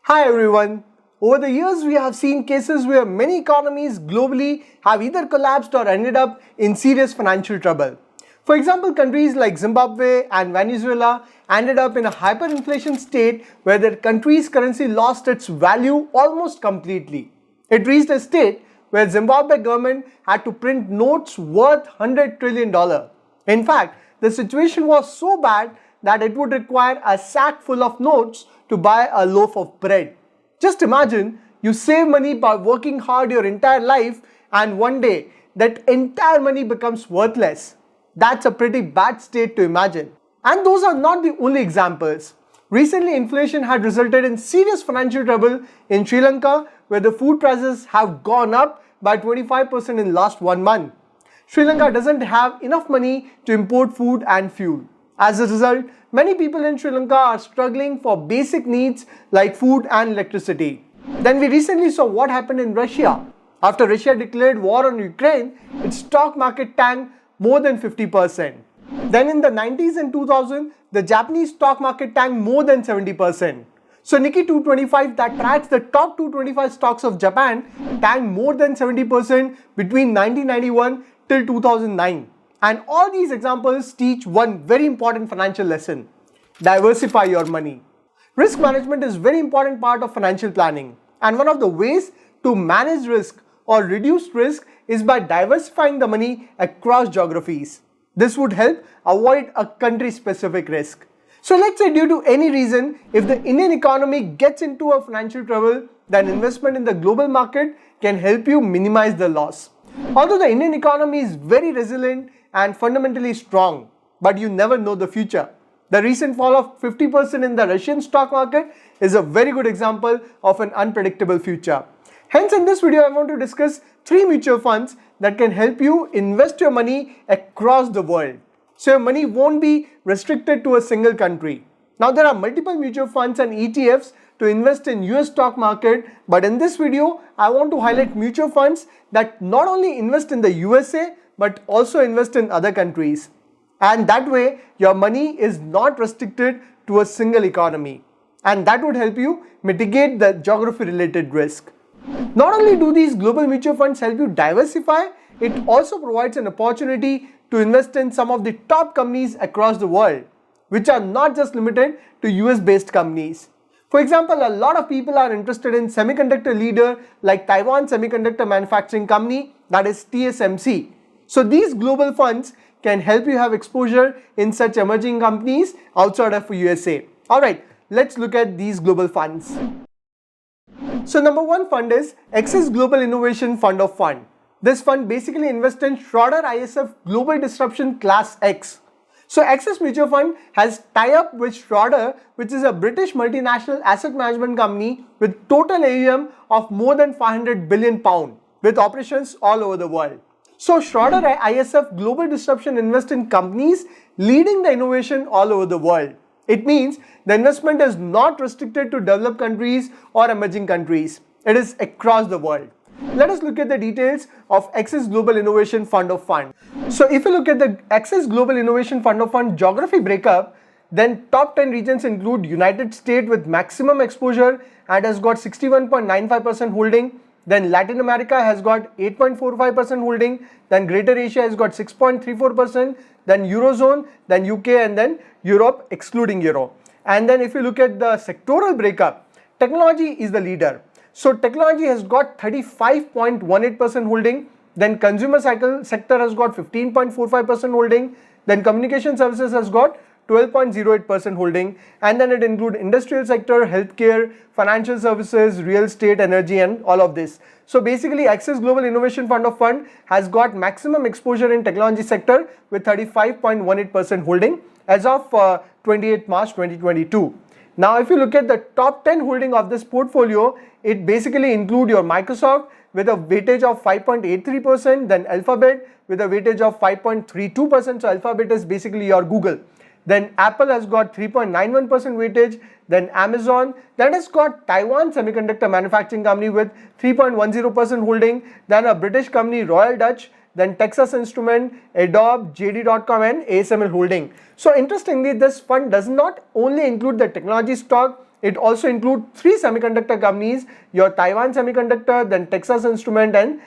Hi everyone. Over the years, we have seen cases where many economies globally have either collapsed or ended up in serious financial trouble. For example, countries like Zimbabwe and Venezuela ended up in a hyperinflation state where their country's currency lost its value almost completely. It reached a state where Zimbabwe government had to print notes worth $100 trillion. In fact, the situation was so bad that it would require a sack full of notes to buy a loaf of bread. Just imagine you save money by working hard your entire life and one day that entire money becomes worthless. That's a pretty bad state to imagine. And those are not the only examples. Recently, inflation had resulted in serious financial trouble in Sri Lanka, where the food prices have gone up by 25% in last 1 month. Sri Lanka doesn't have enough money to import food and fuel. As a result, many people in Sri Lanka are struggling for basic needs like food and electricity. Then we recently saw what happened in Russia. After Russia declared war on Ukraine, its stock market tanked more than 50%. Then in the 90s and 2000s, the Japanese stock market tanked more than 70%. So Nikkei 225 that tracks the top 225 stocks of Japan tanked more than 70% between 1991 till 2009. And all these examples teach one very important financial lesson. Diversify your money. Risk management is a very important part of financial planning. And one of the ways to manage risk or reduce risk is by diversifying the money across geographies. This would help avoid a country-specific risk. So let's say due to any reason, if the Indian economy gets into a financial trouble, then investment in the global market can help you minimize the loss. Although the Indian economy is very resilient and fundamentally strong, but you never know the future. The recent fall of 50% in the Russian stock market is a very good example of an unpredictable future. Hence, in this video, I want to discuss 3 mutual funds that can help you invest your money across the world. So your money won't be restricted to a single country. Now, there are multiple mutual funds and ETFs to invest in US stock market, but in this video, I want to highlight mutual funds that not only invest in the USA, but also invest in other countries. And that way, your money is not restricted to a single economy. And that would help you mitigate the geography-related risk. Not only do these global mutual funds help you diversify, it also provides an opportunity to invest in some of the top companies across the world, which are not just limited to US-based companies. For example, a lot of people are interested in semiconductor leader like Taiwan Semiconductor Manufacturing Company, that is TSMC. So these global funds can help you have exposure in such emerging companies outside of USA. Alright, let's look at these global funds. So number 1 fund is Access Global Innovation Fund of Fund. This fund basically invests in Schroder ISF Global Disruption Class X. So Access Mutual Fund has tie-up with Schroder, which is a British multinational asset management company with total AUM of more than £500 billion with operations all over the world. So Schroder ISF Global Disruption invests in companies leading the innovation all over the world. It means the investment is not restricted to developed countries or emerging countries. It is across the world. Let us look at the details of Access Global Innovation Fund of Fund. So if you look at the Access Global Innovation Fund of Fund geography breakup, then top 10 regions include United States with maximum exposure and has got 61.95% holding. Then Latin America has got 8.45% holding, then Greater Asia has got 6.34%, then Eurozone, then UK and then Europe excluding Euro. And then if you look at the sectoral breakup, technology is the leader. So technology has got 35.18% holding, then consumer sector has got 15.45% holding, then communication services has got 12.08% holding, and then it includes industrial sector, healthcare, financial services, real estate, energy and all of this. So basically Access Global Innovation Fund of Fund has got maximum exposure in technology sector with 35.18% holding as of 28 March 2022. Now if you look at the top 10 holding of this portfolio, it basically includes your Microsoft with a weightage of 5.83%, then Alphabet with a weightage of 5.32%, so Alphabet is basically your Google. Then Apple has got 3.91% weightage, then Amazon, that has got Taiwan Semiconductor Manufacturing Company with 3.10% holding, then a British company Royal Dutch, then Texas Instrument, Adobe, JD.com and ASML holding. So interestingly, this fund does not only include the technology stock, It also includes 3 semiconductor companies, your Taiwan Semiconductor, then Texas Instrument, and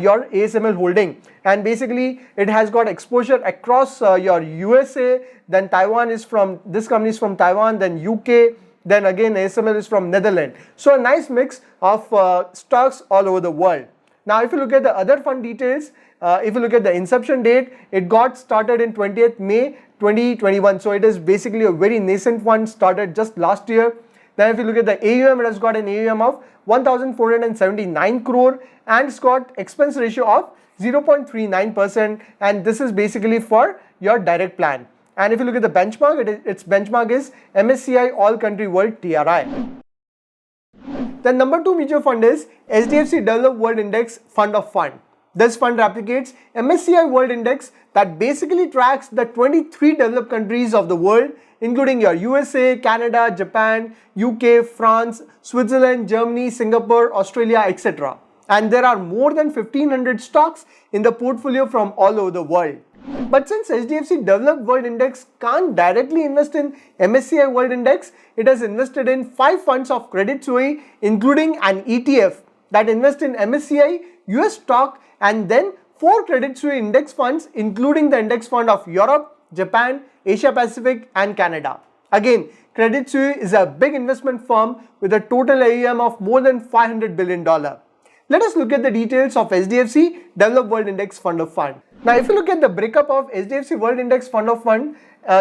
your ASML Holding. And basically it has got exposure across your USA, then Taiwan is from, this company is from Taiwan, then UK, then again ASML is from Netherlands. So a nice mix of stocks all over the world. Now if you look at the other fund details, if you look at the inception date, it got started in 20th May 2021. So it is basically a very nascent fund, started just last year. Then if you look at the AUM, it has got an AUM of 1,479 crore and it's got expense ratio of 0.39%, and this is basically for your direct plan. And if you look at the benchmark, its benchmark is MSCI All Country World TRI. The number 2 mutual fund is HDFC Developed World Index Fund of Fund. This fund replicates MSCI World Index that basically tracks the 23 developed countries of the world, including your USA, Canada, Japan, UK, France, Switzerland, Germany, Singapore, Australia, etc. And there are more than 1500 stocks in the portfolio from all over the world. But since HDFC Developed World Index can't directly invest in MSCI World Index, it has invested in 5 funds of Credit Suisse, including an ETF that invests in MSCI, US stock, and then 4 Credit Suisse index funds, including the index fund of Europe, Japan, Asia Pacific, and Canada. Again, Credit Suisse is a big investment firm with a total AUM of more than $500 billion. Let us look at the details of HDFC Developed World Index Fund of Fund. Now, if you look at the breakup of HDFC World Index Fund of Fund,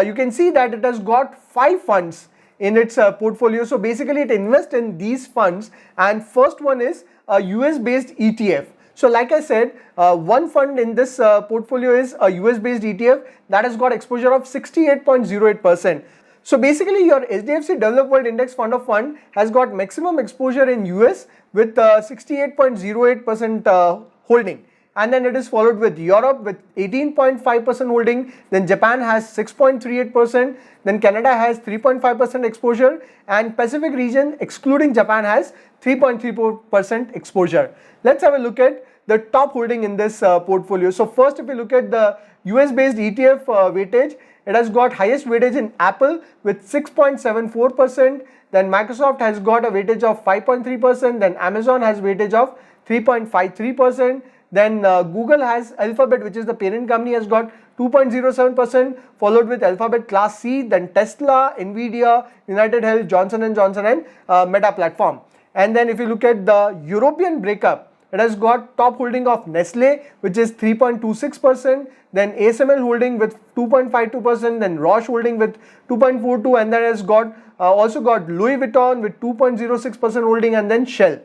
you can see that it has got 5 funds in its portfolio. So basically it invests in these funds, and first one is a US based ETF. So like I said, one fund in this portfolio is a US based ETF that has got exposure of 68.08%. So basically your HDFC Developed World Index Fund of Fund has got maximum exposure in US with 68.08% holding. And then it is followed with Europe with 18.5% holding, then Japan has 6.38%, then Canada has 3.5% exposure, and Pacific region excluding Japan has 3.34% exposure. Let's have a look at the top holding in this portfolio. So first, if you look at the US based ETF weightage, it has got highest weightage in Apple with 6.74%, then Microsoft has got a weightage of 5.3%, then Amazon has weightage of 3.53%, then Google has Alphabet, which is the parent company, has got 2.07%, followed with Alphabet Class C, then Tesla, Nvidia, United Health, Johnson & Johnson, and Meta Platform. And then if you look at the European breakup, it has got top holding of Nestle, which is 3.26%, then ASML holding with 2.52%, then Roche holding with 2.42%, and then it has got also got Louis Vuitton with 2.06% holding, and then Shell.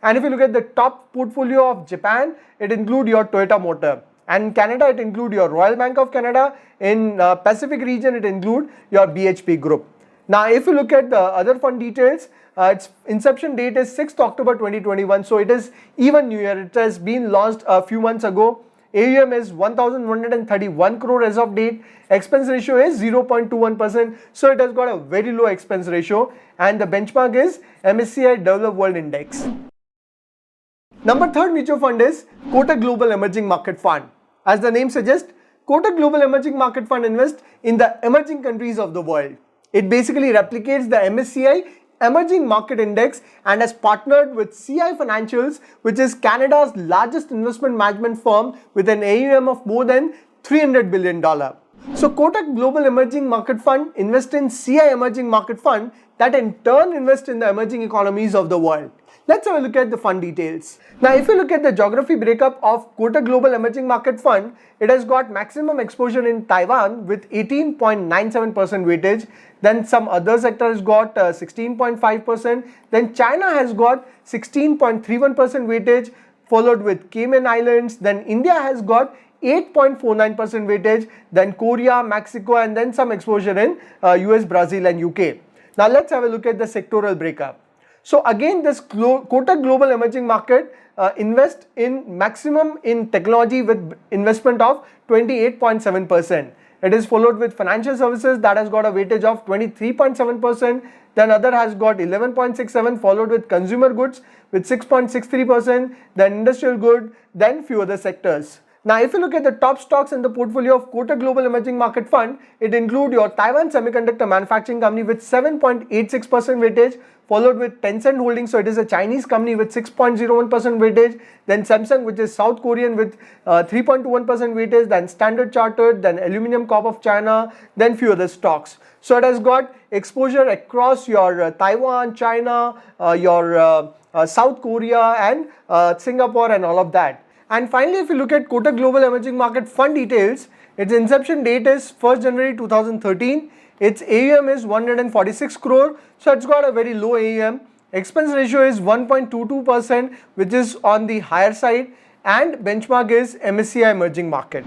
And if you look at the top portfolio of Japan, it includes your Toyota Motor. And in Canada, it includes your Royal Bank of Canada. In Pacific region, it includes your BHP Group. Now, if you look at the other fund details, its inception date is 6th October 2021. So it is even new year. It has been launched a few months ago. AUM is 1,131 crore as of date. Expense ratio is 0.21%. So it has got a very low expense ratio. And the benchmark is MSCI Developed World Index. Number 3rd mutual fund is Kotak Global Emerging Market Fund. As the name suggests, Kotak Global Emerging Market Fund invests in the emerging countries of the world. It basically replicates the MSCI Emerging Market Index and has partnered with CI Financials, which is Canada's largest investment management firm with an AUM of more than $300 billion. So Kotak Global Emerging Market Fund invests in CI Emerging Market Fund that in turn invests in the emerging economies of the world. Let's have a look at the fund details. Now, if you look at the geography breakup of Kotak Global Emerging Market Fund, it has got maximum exposure in Taiwan with 18.97% weightage. Then some other sector has got 16.5%. Then China has got 16.31% weightage, followed with Cayman Islands. Then India has got 8.49% weightage. Then Korea, Mexico, and then some exposure in US, Brazil, and UK. Now, let's have a look at the sectoral breakup. So again, this Kotak Global Emerging Market invest in maximum in technology with investment of 28.7%. It is followed with financial services that has got a weightage of 23.7%. Then other has got 11.67%, followed with consumer goods with 6.63%, then industrial good, then few other sectors. Now, if you look at the top stocks in the portfolio of Kotak Global Emerging Market Fund, it includes your Taiwan Semiconductor Manufacturing Company with 7.86% weightage, followed with Tencent Holdings, so it is a Chinese company with 6.01% weightage, then Samsung, which is South Korean with 3.21% weightage, then Standard Chartered, then Aluminium Corp of China, then few other stocks. So it has got exposure across your Taiwan, China, your South Korea and Singapore and all of that. And finally, if you look at Kotak Global Emerging Market Fund details, its inception date is 1st January 2013. Its AUM is 146 crore, so it's got a very low AUM. Expense ratio is 1.22%, which is on the higher side, and benchmark is MSCI Emerging Market.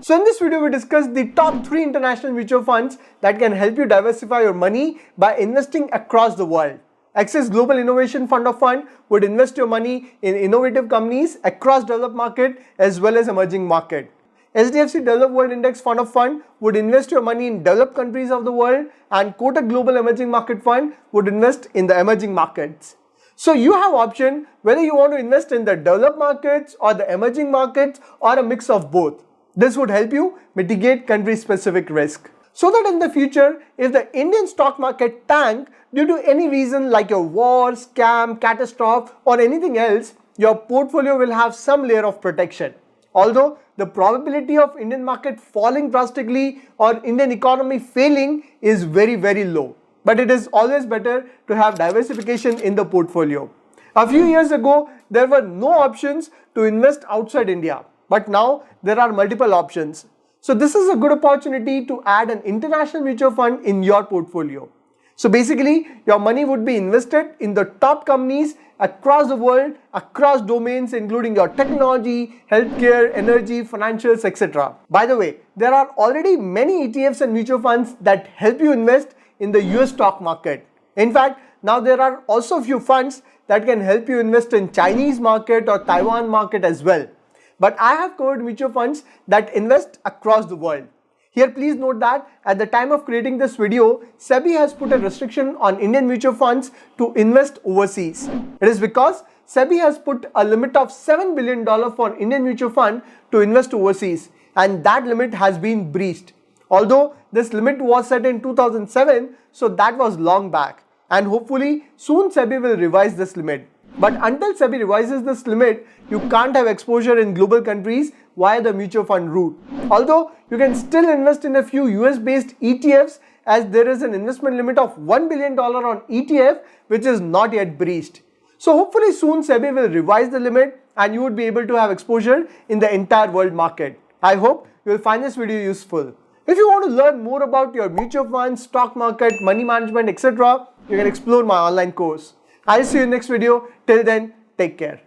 So in this video, we discussed the top 3 international mutual funds that can help you diversify your money by investing across the world. Axis Global Innovation Fund of Fund would invest your money in innovative companies across developed market as well as emerging market. SDFC Developed World Index Fund of Fund would invest your money in developed countries of the world, and Kotak Global Emerging Market Fund would invest in the emerging markets. So you have option whether you want to invest in the developed markets or the emerging markets or a mix of both. This would help you mitigate country specific risk, so that in the future, if the Indian stock market tank due to any reason like a war, scam, catastrophe or anything else, your portfolio will have some layer of protection. Although the probability of Indian market falling drastically or Indian economy failing is very, very low. But it is always better to have diversification in the portfolio. A few years ago, there were no options to invest outside India, but now there are multiple options. So this is a good opportunity to add an international mutual fund in your portfolio. So basically, your money would be invested in the top companies across the world, across domains including your technology, healthcare, energy, financials, etc. By the way, there are already many ETFs and mutual funds that help you invest in the US stock market. In fact, now there are also a few funds that can help you invest in Chinese market or Taiwan market as well. But I have covered mutual funds that invest across the world. Here, please note that at the time of creating this video, SEBI has put a restriction on Indian mutual funds to invest overseas. It is because SEBI has put a limit of $7 billion for Indian mutual fund to invest overseas, and that limit has been breached. Although this limit was set in 2007, so that was long back, and hopefully soon SEBI will revise this limit. But until SEBI revises this limit, you can't have exposure in global countries via the mutual fund route. Although you can still invest in a few US based ETFs, as there is an investment limit of $1 billion on ETF which is not yet breached. So hopefully soon SEBI will revise the limit and you would be able to have exposure in the entire world market. I hope you will find this video useful. If you want to learn more about your mutual funds, stock market, money management, etc., you can explore my online course. I'll see you in the next video. Till then, take care.